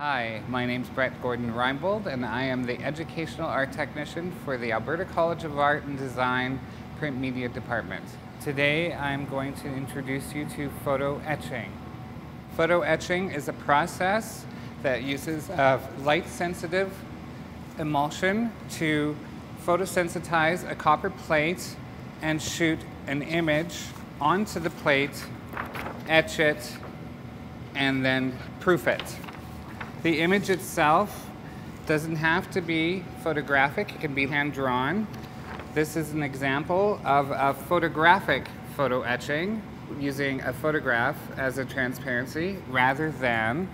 Hi, my name's Bret Reinbold, and I am the Educational Art Technician for the Alberta College of Art and Design Print Media Department. Today I'm going to introduce you to photo etching. Photo etching is a process that uses light-sensitive emulsion to photosensitize a copper plate and shoot an image onto the plate, etch it, and then proof it. The image itself doesn't have to be photographic, it can be hand-drawn. This is an example of a photographic photo etching using a photograph as a transparency rather than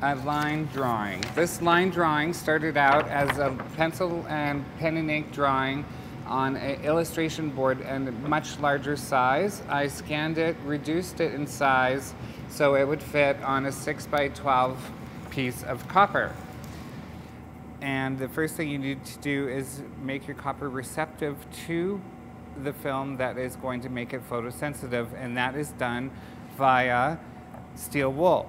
a line drawing. This line drawing started out as a pencil and pen and ink drawing on an illustration board and a much larger size. I scanned it, reduced it in size so it would fit on a 6x12 piece of copper. And the first thing you need to do is make your copper receptive to the film that is going to make it photosensitive, and that is done via steel wool.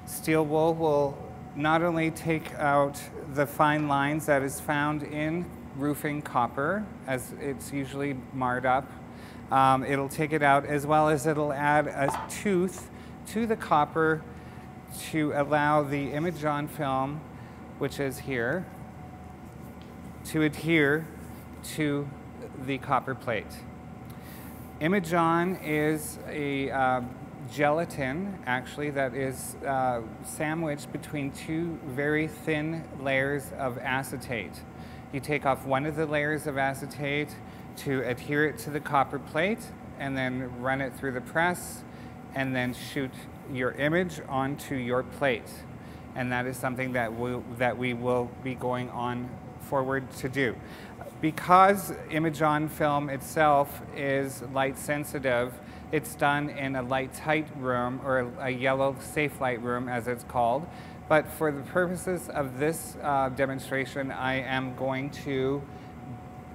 Steel wool will not only take out the fine lines that is found in roofing copper, as it's usually marred up, it'll take it out, as well as it'll add a tooth to the copper to allow the ImagOn film, which is here, to adhere to the copper plate. ImagOn is a gelatin, actually, that is sandwiched between two very thin layers of acetate. You take off one of the layers of acetate to adhere it to the copper plate, and then run it through the press, and then shoot your image onto your plate. And that is something that we will be going on forward to do. Because ImagOn film itself is light sensitive, it's done in a light tight room, or a yellow safe light room as it's called. But for the purposes of this demonstration, I am going to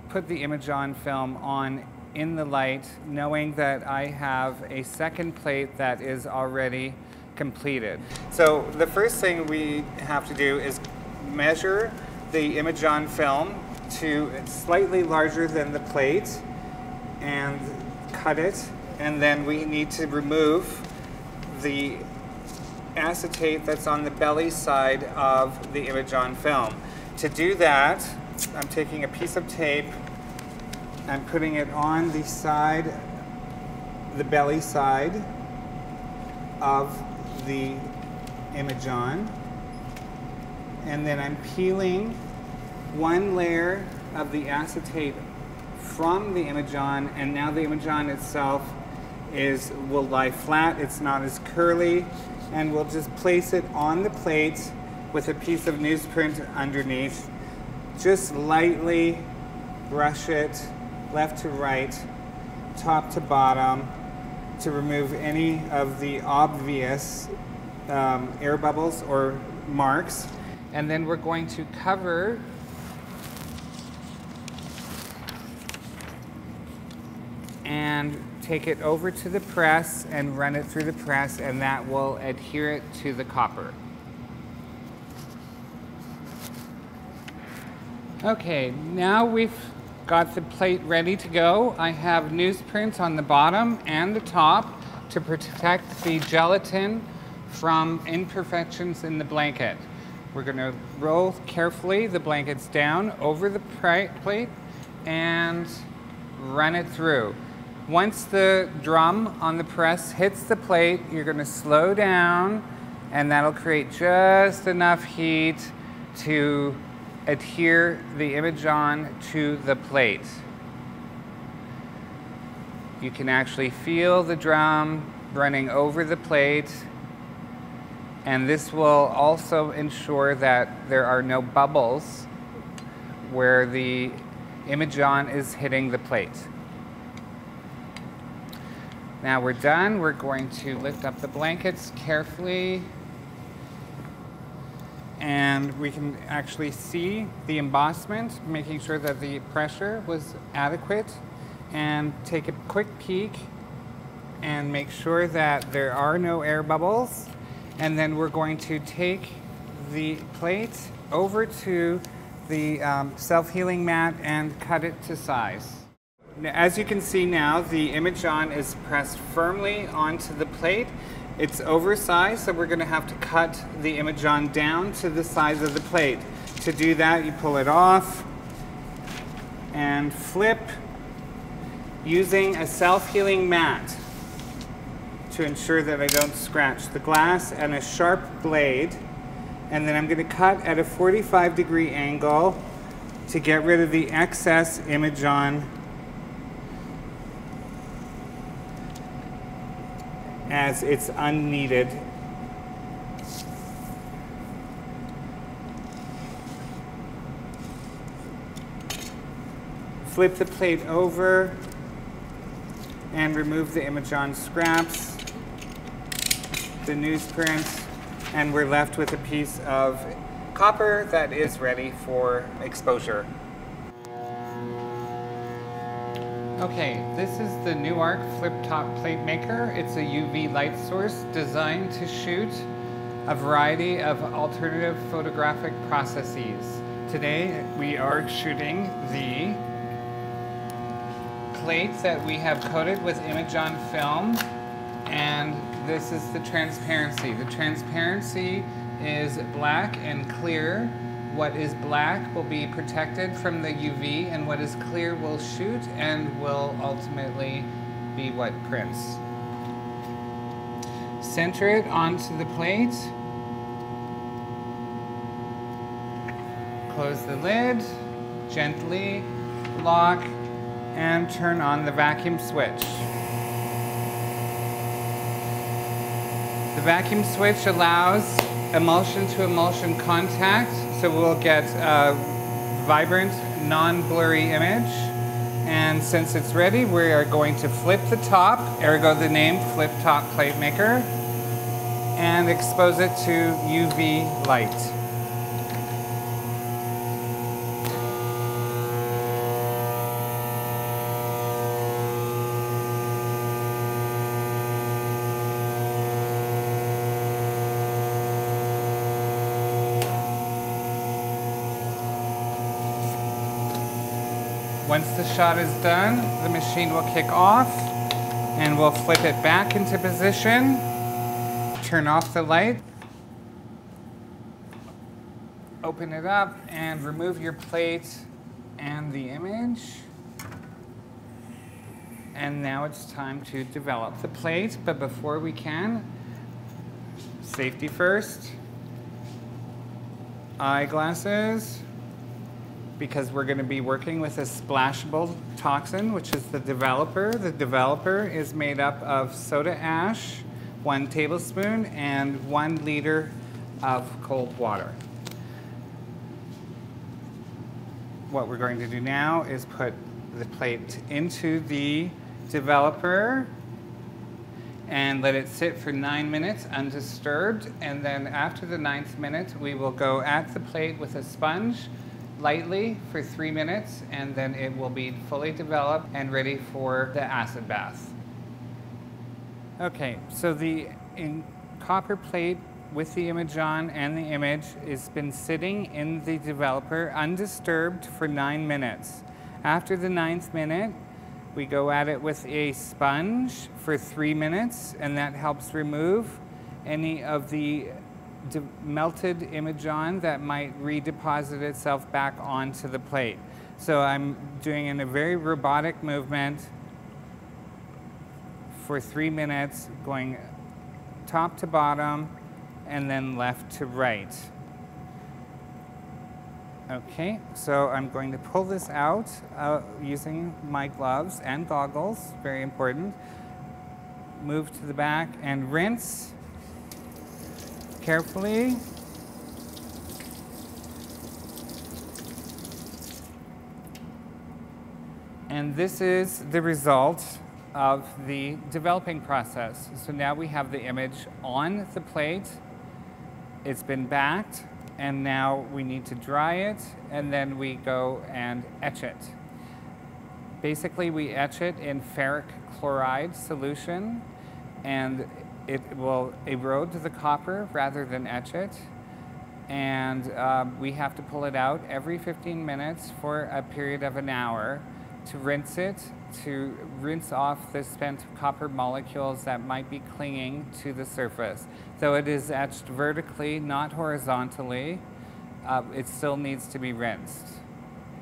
put the ImagOn film on in the light, knowing that I have a second plate that is already completed. So the first thing we have to do is measure the ImagOn film to slightly larger than the plate and cut it, and then we need to remove the acetate that's on the belly side of the ImagOn film. To do that, I'm taking a piece of tape, I'm putting it on the side, the belly side of the ImagOn, and then I'm peeling one layer of the acetate from the ImagOn, and now the ImagOn itself will lie flat, it's not as curly, and we'll just place it on the plate with a piece of newsprint underneath. Just lightly brush it left to right, top to bottom, to remove any of the obvious air bubbles or marks. And then we're going to cover and take it over to the press and run it through the press, and that will adhere it to the copper. Okay, now we've got the plate ready to go. I have newsprint on the bottom and the top to protect the gelatin from imperfections in the blanket. We're going to roll carefully the blankets down over the plate and run it through. Once the drum on the press hits the plate, you're going to slow down, and that'll create just enough heat to adhere the ImagOn to the plate. You can actually feel the drum running over the plate, and this will also ensure that there are no bubbles where the ImagOn is hitting the plate. Now we're done. We're going to lift up the blankets carefully, and we can actually see the embossment, making sure that the pressure was adequate, and take a quick peek and make sure that there are no air bubbles. And then we're going to take the plate over to the self-healing mat and cut it to size. Now, as you can see now, the ImagOn is pressed firmly onto the plate. It's oversized, so we're going to have to cut the ImagOn down to the size of the plate. To do that, you pull it off and flip using a self-healing mat to ensure that I don't scratch the glass, and a sharp blade. And then I'm going to cut at a 45-degree angle to get rid of the excess ImagOn as it's unneeded. Flip the plate over and remove the ImagOn scraps, the newsprint, and we're left with a piece of copper that is ready for exposure. Okay, this is the Nuark flip-top plate maker. It's a UV light source designed to shoot a variety of alternative photographic processes. Today we are shooting the plate that we have coated with ImagOn film, and this is the transparency. The transparency is black and clear. What is black will be protected from the UV, and what is clear will shoot and will ultimately be what prints. Center it onto the plate. Close the lid, gently lock, and turn on the vacuum switch. The vacuum switch allows emulsion to emulsion contact, so we'll get a vibrant, non-blurry image. And since it's ready, we are going to flip the top, ergo the name Flip Top Plate Maker, and expose it to UV light. Once the shot is done, the machine will kick off and we'll flip it back into position, turn off the light, open it up and remove your plate and the image. And now it's time to develop the plate, but before we can, safety first, eyeglasses, because we're going to be working with a splashable toxin, which is the developer. The developer is made up of soda ash, 1 tablespoon, and 1 liter of cold water. What we're going to do now is put the plate into the developer and let it sit for 9 minutes undisturbed. And then after the 9th minute, we will go at the plate with a sponge lightly for 3 minutes, and then it will be fully developed and ready for the acid bath. Okay, so the copper plate with the ImagOn and the image has been sitting in the developer undisturbed for 9 minutes. After the 9th minute, we go at it with a sponge for 3 minutes, and that helps remove any of the melted ImagOn that might redeposit itself back onto the plate. So I'm doing in a very robotic movement for 3 minutes, going top to bottom and then left to right. Okay, so I'm going to pull this out using my gloves and goggles, very important. Move to the back and rinse carefully. And this is the result of the developing process. So now we have the image on the plate. It's been backed, and now we need to dry it, and then we go and etch it. Basically, we etch it in ferric chloride solution, and it will erode the copper rather than etch it. and we have to pull it out every 15 minutes for a period of an hour to rinse it, to rinse off the spent copper molecules that might be clinging to the surface. Though it is etched vertically, not horizontally, it still needs to be rinsed.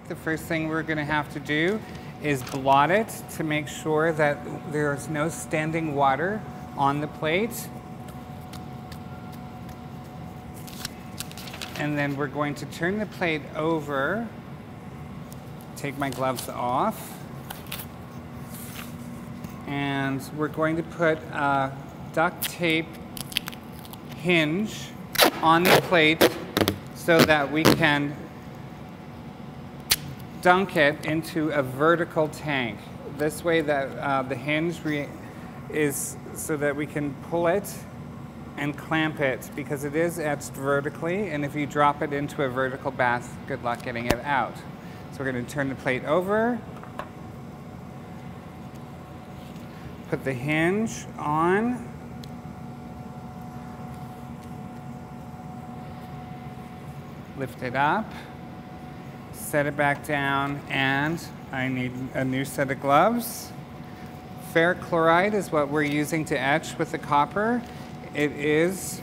The first thing we're going to have to do is blot it to make sure that there's no standing water on the plate. And then we're going to turn the plate over, take my gloves off, and we're going to put a duct tape hinge on the plate so that we can dunk it into a vertical tank. This way that the hinge is so that we can pull it and clamp it, because it is etched vertically, and if you drop it into a vertical bath, good luck getting it out. So we're going to turn the plate over, put the hinge on, lift it up, set it back down, and I need a new set of gloves. Ferric chloride is what we're using to etch with the copper. It is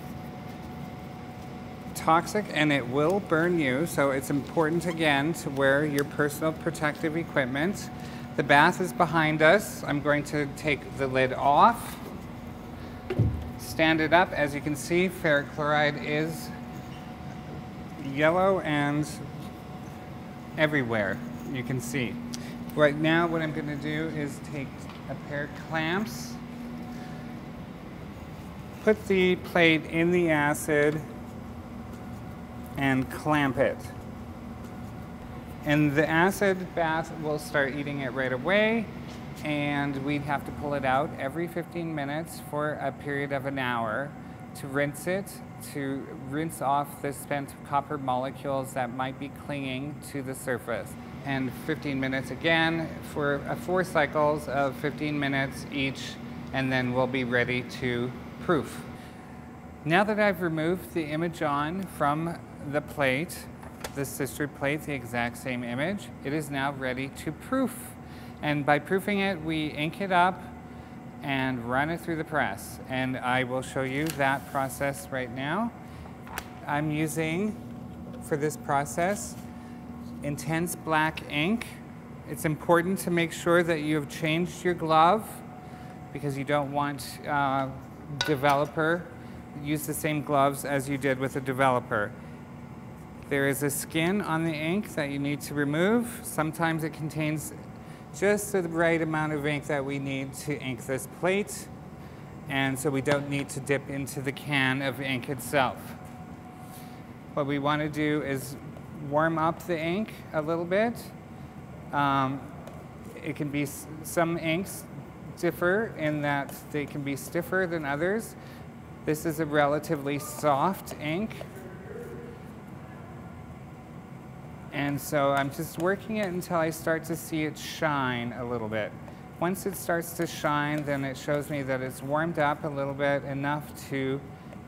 toxic and it will burn you, so it's important again to wear your personal protective equipment. The bath is behind us. I'm going to take the lid off, stand it up. As you can see, ferric chloride is yellow and everywhere, you can see. Right now what I'm going to do is take a pair of clamps, put the plate in the acid, and clamp it. And the acid bath will start eating it right away, and we'd have to pull it out every 15 minutes for a period of an hour to rinse it, to rinse off the spent copper molecules that might be clinging to the surface. And 15 minutes again for 4 cycles of 15 minutes each, and then we'll be ready to proof. Now that I've removed the ImagOn from the plate, the sister plate, the exact same image, it is now ready to proof. And by proofing it, we ink it up and run it through the press. And I will show you that process right now. I'm using, for this process, intense black ink. It's important to make sure that you have changed your glove, because you don't want developer. Use the same gloves as you did with the developer. There is a skin on the ink that you need to remove. Sometimes it contains just the right amount of ink that we need to ink this plate, and so we don't need to dip into the can of ink itself. What we want to do is warm up the ink a little bit. It can be, some inks differ in that they can be stiffer than others. This is a relatively soft ink. And so I'm just working it until I start to see it shine a little bit. Once it starts to shine, then it shows me that it's warmed up a little bit, enough to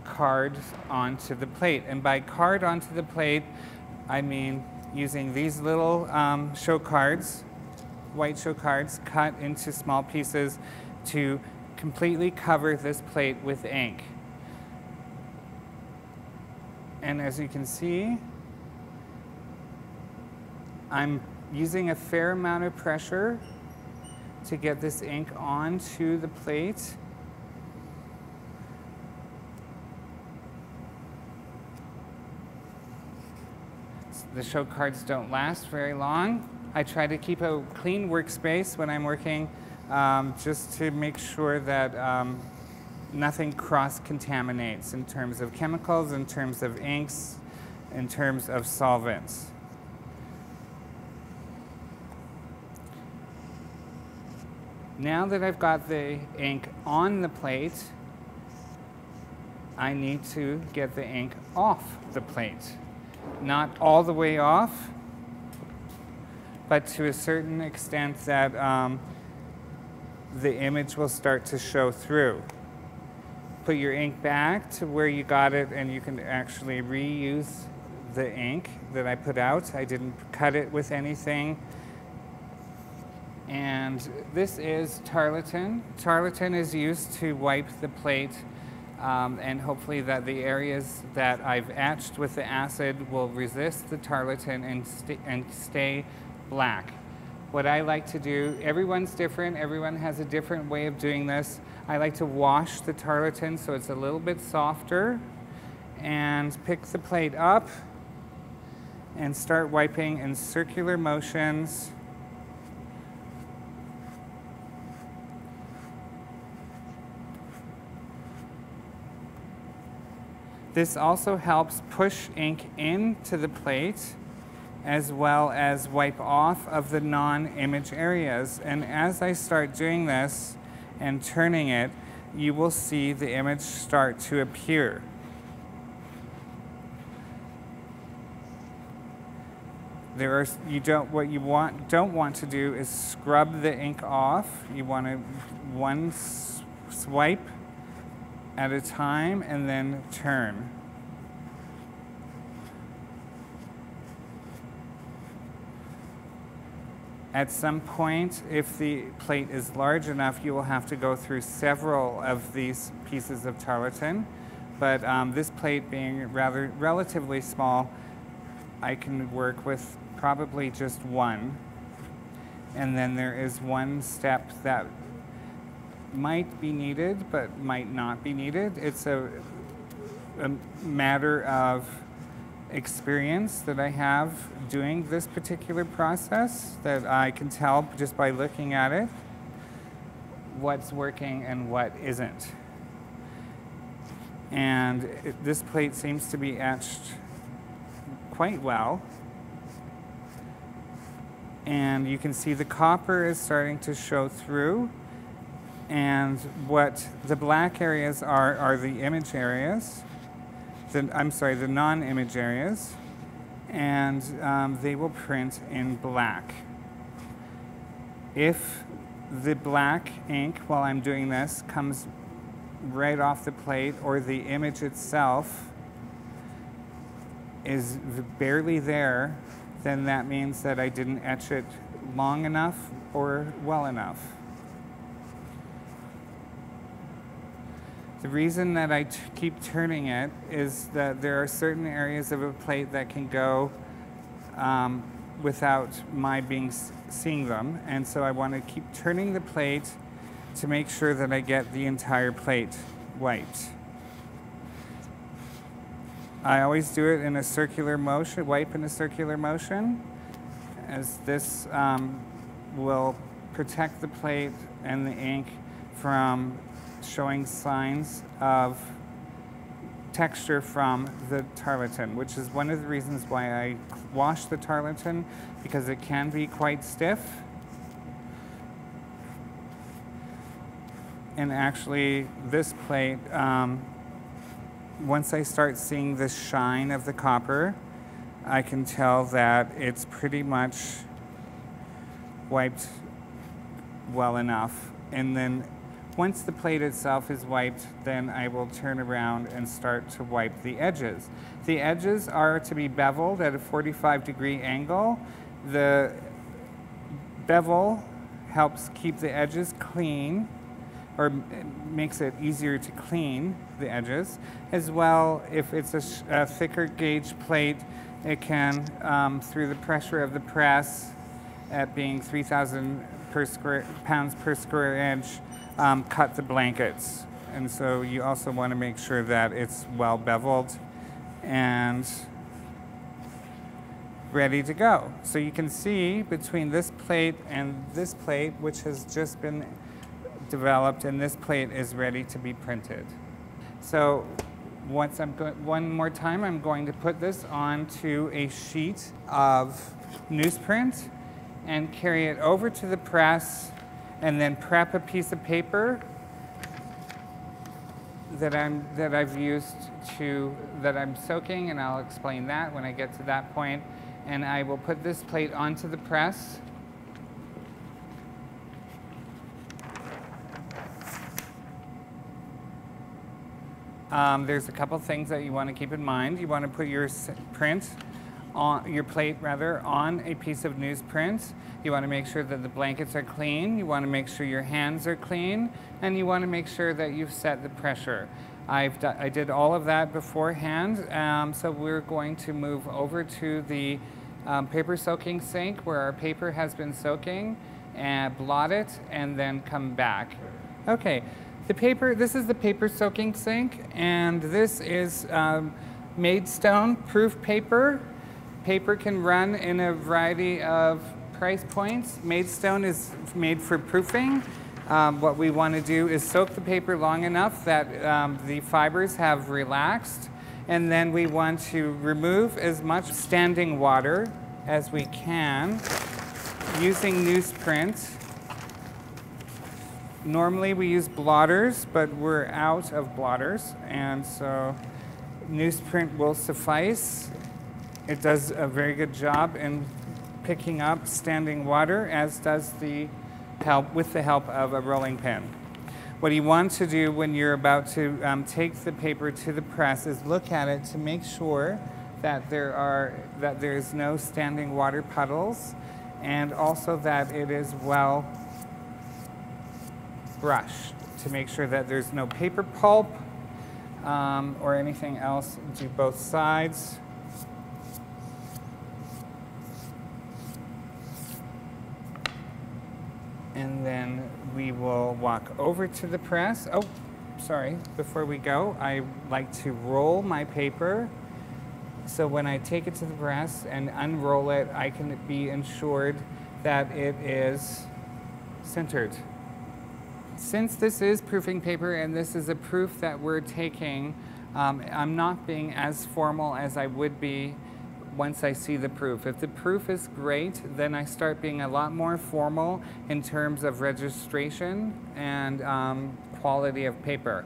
card onto the plate. And by card onto the plate, I mean using these little show cards, white show cards, cut into small pieces to completely cover this plate with ink. And as you can see, I'm using a fair amount of pressure to get this ink onto the plate. The show cards don't last very long. I try to keep a clean workspace when I'm working, just to make sure that nothing cross-contaminates in terms of chemicals, in terms of inks, in terms of solvents. Now that I've got the ink on the plate, I need to get the ink off the plate. Not all the way off, but to a certain extent that the image will start to show through. put your ink back to where you got it, and you can actually reuse the ink that I put out. I didn't cut it with anything. And this is tarlatan. Tarlatan is used to wipe the plate, and hopefully that the areas that I've etched with the acid will resist the tarlatan and stay black. What I like to do, everyone's different, everyone has a different way of doing this. I like to wash the tarlatan so it's a little bit softer, and pick the plate up and start wiping in circular motions. This also helps push ink into the plate as well as wipe off of the non-image areas. And as I start doing this and turning it, you will see the image start to appear. What you don't want to do is scrub the ink off. You want to one swipe at a time and then turn. At some point, if the plate is large enough, you will have to go through several of these pieces of tarlatan. But this plate being relatively small, I can work with probably just one. And then there is one step that might be needed, but might not be needed. It's a matter of experience that I have doing this particular process, that I can tell just by looking at it what's working and what isn't. And this plate seems to be etched quite well. And you can see the copper is starting to show through. And what the black areas are the image areas. The non-image areas. And they will print in black. If the black ink, while I'm doing this, comes right off the plate, or the image itself is barely there, then that means that I didn't etch it long enough or well enough. The reason that I keep turning it is that there are certain areas of a plate that can go without my seeing them, and so I want to keep turning the plate to make sure that I get the entire plate wiped. I always do it in a circular motion, wipe in a circular motion, as this will protect the plate and the ink from showing signs of texture from the tarlatan, which is one of the reasons why I wash the tarlatan, because it can be quite stiff. And actually, this plate, once I start seeing the shine of the copper, I can tell that it's pretty much wiped well enough. And then once the plate itself is wiped, then I will turn around and start to wipe the edges. The edges are to be beveled at a 45-degree angle. The bevel helps keep the edges clean, or makes it easier to clean the edges. As well, if it's a thicker gauge plate, it can, through the pressure of the press, at being 3,000 pounds per square inch, cut the blankets. And so you also want to make sure that it's well beveled and ready to go. So you can see between this plate and this plate, which has just been developed, and this plate is ready to be printed. So one more time, I'm going to put this onto a sheet of newsprint and carry it over to the press, and then prep a piece of paper that I'm soaking, and I'll explain that when I get to that point. And I will put this plate onto the press. there's a couple things that you want to keep in mind. You want to put your print on your plate rather on a piece of newsprint. You want to make sure that the blankets are clean. You want to make sure your hands are clean, and you want to make sure that you've set the pressure. I did all of that beforehand, so we're going to move over to the paper soaking sink where our paper has been soaking, and blot it, and then come back. Okay, this is the paper soaking sink, and this is Maidstone proof paper. Paper can run in a variety of price points. Maidstone is made for proofing. What we want to do is soak the paper long enough that the fibers have relaxed, and then we want to remove as much standing water as we can using newsprint. Normally we use blotters, but we're out of blotters, and so newsprint will suffice. It does a very good job in picking up standing water, as does with the help of a rolling pin. What you want to do when you're about to take the paper to the press is look at it to make sure that there's no standing water puddles, and also that it is well brushed to make sure that there's no paper pulp or anything else. Do both sides. And then we will walk over to the press. Oh, sorry, before we go, I like to roll my paper. So when I take it to the press and unroll it, I can be ensured that it is centered. Since this is proofing paper and this is a proof that we're taking, I'm not being as formal as I would be once I see the proof. If the proof is great, then I start being a lot more formal in terms of registration and quality of paper.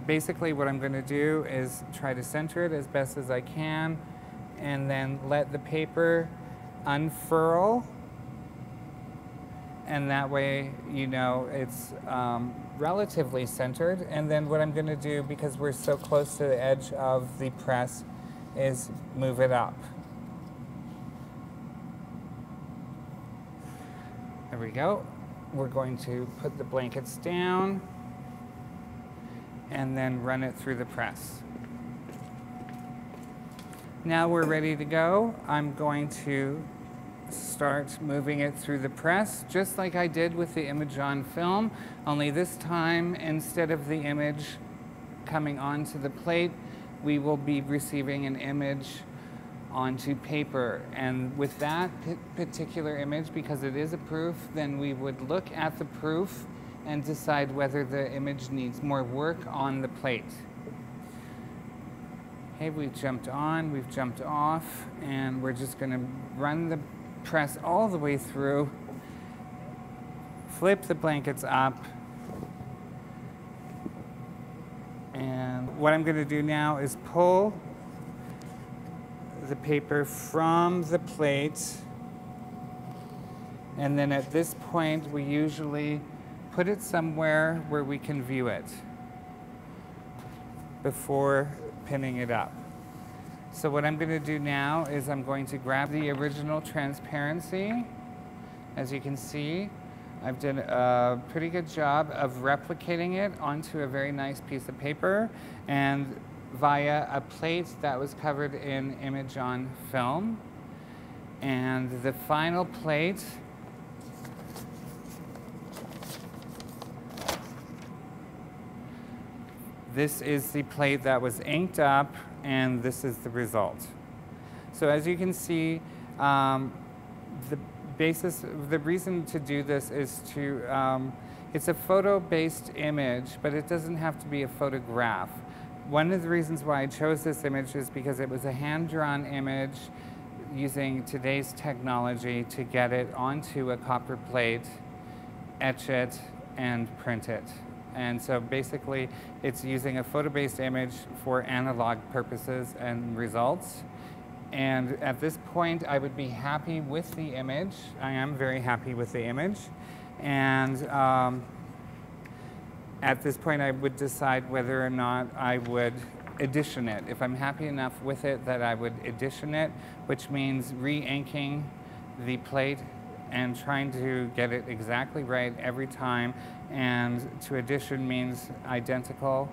Basically what I'm going to do is try to center it as best as I can, and then let the paper unfurl, and that way you know it's relatively centered. And then what I'm going to do, because we're so close to the edge of the press, is move it up. There we go. We're going to put the blankets down and then run it through the press. Now we're ready to go. I'm going to start moving it through the press, just like I did with the ImagOn film, only this time, instead of the image coming onto the plate, we will be receiving an image onto paper. And with that particular image, because it is a proof, then we would look at the proof and decide whether the image needs more work on the plate. Okay, we've jumped on, we've jumped off, and we're just going to run the press all the way through, flip the blankets up, and what I'm going to do now is pull the paper from the plate, and then at this point we usually put it somewhere where we can view it before pinning it up. So what I'm going to do now is I'm going to grab the original transparency. As you can see, I've done a pretty good job of replicating it onto a very nice piece of paper and via a plate that was covered in ImagOn film. And the final plate this is the plate that was inked up, and this is the result. So as you can see, the reason to do this is to, it's a photo-based image, but it doesn't have to be a photograph. One of the reasons why I chose this image is because it was a hand-drawn image using today's technology to get it onto a copper plate, etch it, and print it. And so basically, it's using a photo-based image for analog purposes and results. And at this point, I would be happy with the image. I am very happy with the image. And At this point, I would decide whether or not I would edition it. If I'm happy enough with it that I would edition it, which means re-inking the plate and trying to get it exactly right every time. And to edition means identical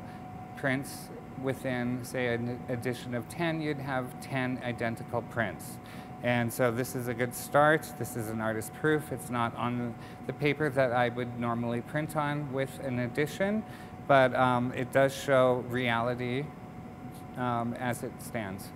prints within, say, an edition of 10, you'd have 10 identical prints. And so this is a good start. This is an artist proof. It's not on the paper that I would normally print on with an edition, but it does show reality as it stands.